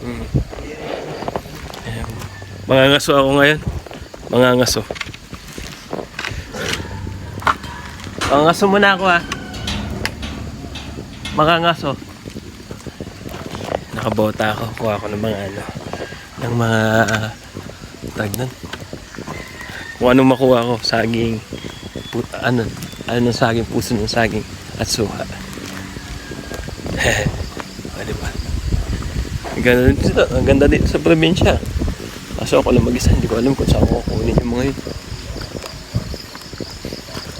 Hmm. Ayan. Mangangaso ako ngayon. Mangangaso. Mangangaso muna ako ha. Mangangaso. Nakabota ako. Kuha ako ng mga ng mga tagnan. Kung anong makuha ko, saging, ano ng saging, puso ng saging, at suha. O, diba? Ang ganda dito sa probinsya. Kaso ako lang mag-isa, hindi ko alam kung saan ko kukunin yung mga yun.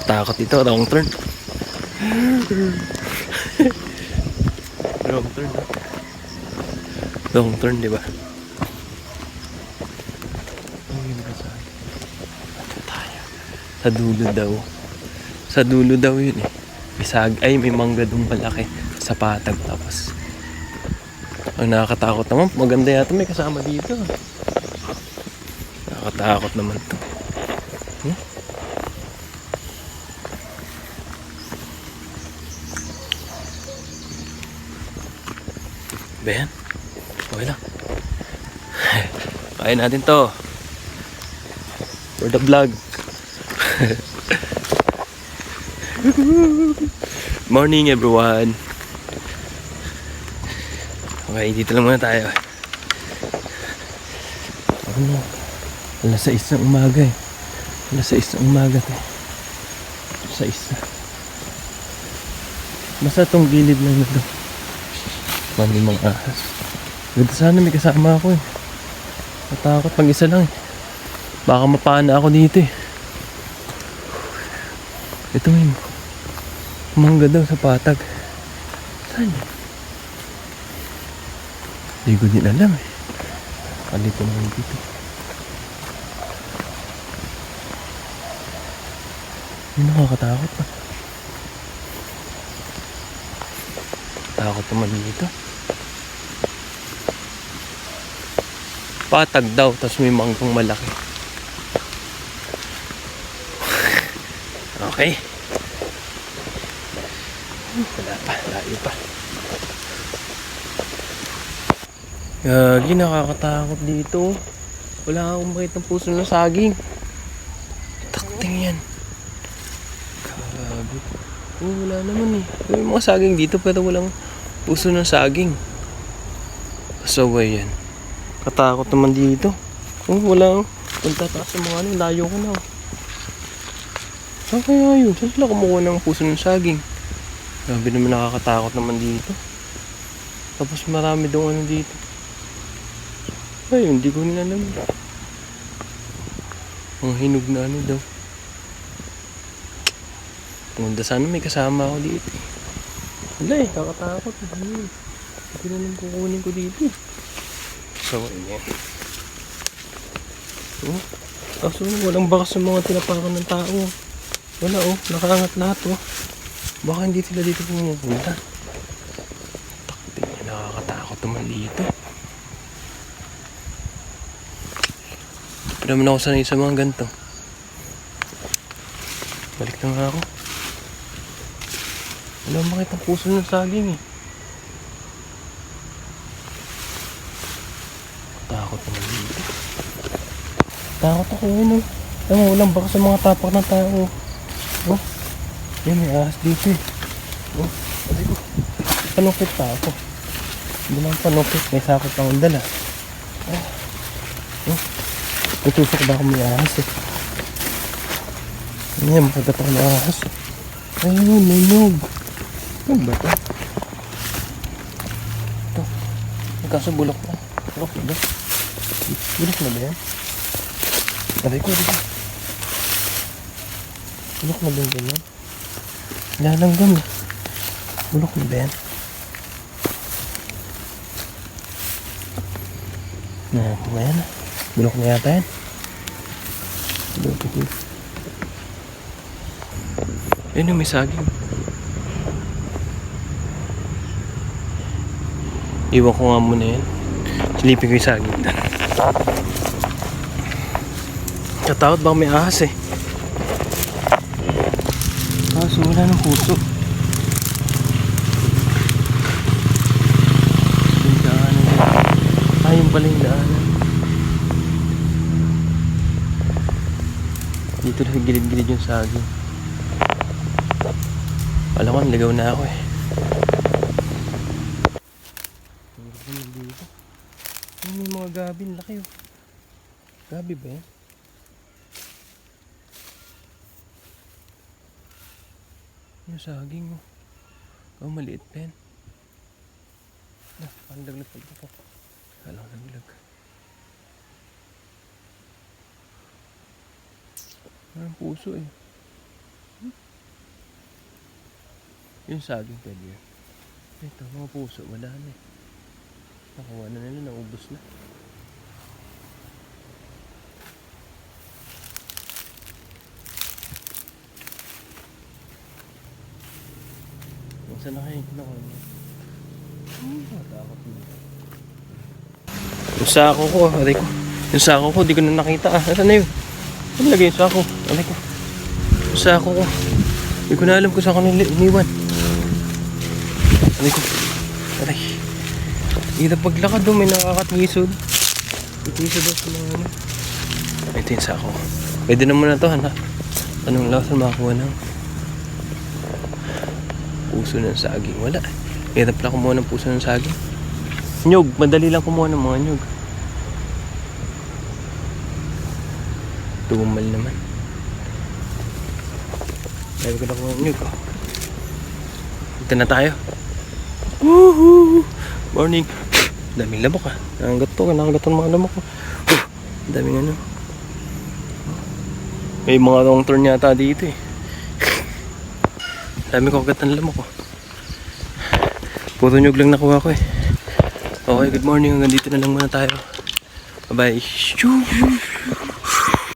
Takot dito, wrong turn. Wrong turn. Wrong turn, diba? Sa dulo daw. Sa dulo daw yun eh. May mangga doon malaki sa patag. Tapos ang nakakatakot naman, maganda yata may kasama dito. Nakakatakot naman to. Ben, okay lang. Kain natin to for the vlog. Morning everyone. Okay, dito lang muna tayo. Ano? Alas 6 ng umaga eh. Alas 6 ng umaga to. 6 na. Basta tong gilid lang na to. Manimang ahas. Ganda sana may kasama ako eh. Matakot pag isa lang eh. Baka mapana ako dito eh. Ito yun. Mangga daw sa patag. Saan yun? Hindi ko din alam eh. Kalito naman dito. Hindi nakakatakot pa. Takot naman dito. Patag daw, tapos may mangkong malaki. Okay. Wala pa, layo pa. Gagi, nakakatakot dito. Wala akong makita ng puso ng saging. Takting yan. Gagi. Wala naman eh. May mga saging dito pero walang puso ng saging. Pasaway yan. Katakot naman dito. Wala. Punta taas sa mga layo ko na. Saan kaya yun? Saan sila kumukuha ng puso ng saging? Grabe naman, nakakatakot naman dito. Tapos marami doon dito. Ay, hindi ko nila alam. Ang hinog na daw. Maganda sana may kasama ako dito. Wala eh, kakatakot. Hindi na lang kukunin ko dito. So, ayan. Kaso walang bakas sa mga tinapakan ng tao. Wala oh, nakaangat lahat oh. Baka hindi sila dito pumupunta. Takting niya, nakakatakot naman dito. Hindi pa naman ako sanay sa mga ganito. Balik na nga ako. Wala makita puso ng saging eh. Takot naman dito. Takot ako yun oh. Walang baka sa mga tapak ng tao. Oh, yan may ahas dito eh. Oh, sabi ko, panukit pa ako. Hindi lang panukit, may sakot pang dala. Natusok ba ako may ahas eh. Yan, makagat ako ng ahas. Ayun, may nyog. Ano ba ito? Ito. Nagkaso bulok na. Bulok na ba? Bulok na ba yan? Aray ko. Bulok na ba yung ganyan? Lalanggam eh. Bulok na ba yan? Ayan. Bulok na yata yan. Bulok na yan. Ayun yung may saging. Iwan ko nga muna yan. Silipin ko yung saging. Katakot baka may ahas eh. Kaso wala ng puso. Ayun pala yung daanan. Dito na gilid-gilid yung saging. Alam ko, naligaw na ako eh. May mga gabi, laki oh. Gabi ba yan? Yung saging oh. Oh, maliit pa yan. Parang laglag pa ito. Alam ko laglag. Parang puso eh. Yung saging pwede yun. Ito, mga puso, madami. Nakuha na nila, naubos na. Saan na kayo? Nakuha niya. Matakot dito. Yung sako ko, aray ko. Yung sako ko, di ko na nakita ah. Saan na yun? Saan lagay yung sako? Aray ko. Yung sako ko. Di ko na alam kung saan ko iniwan. Aray ko. Aray. Dito paglakad doon, may nakakatisod. Itisod daw sa mga ano. Ito yung sako. Pwede na muna ito, anak. Anong lakas na makakuha ng puso ng saging? Wala. Hirap na kumuha ng puso ng saging. Nyug. Madali lang kumuha ng mga nyug. Tumal naman. Ayaw ko na kumuha ng nyug. Oh. Ito na tayo. Woohoo! Morning. Daming lamok ah. Nangagat to. Nangagat to ng mga lamok. Daming ano. May mga wrong turn yata dito eh. Dami ko kagat ng lamok ko. Puro nyug lang nakuha ko eh. Okay, good morning. Hanggang dito na lang muna tayo. Bye bye.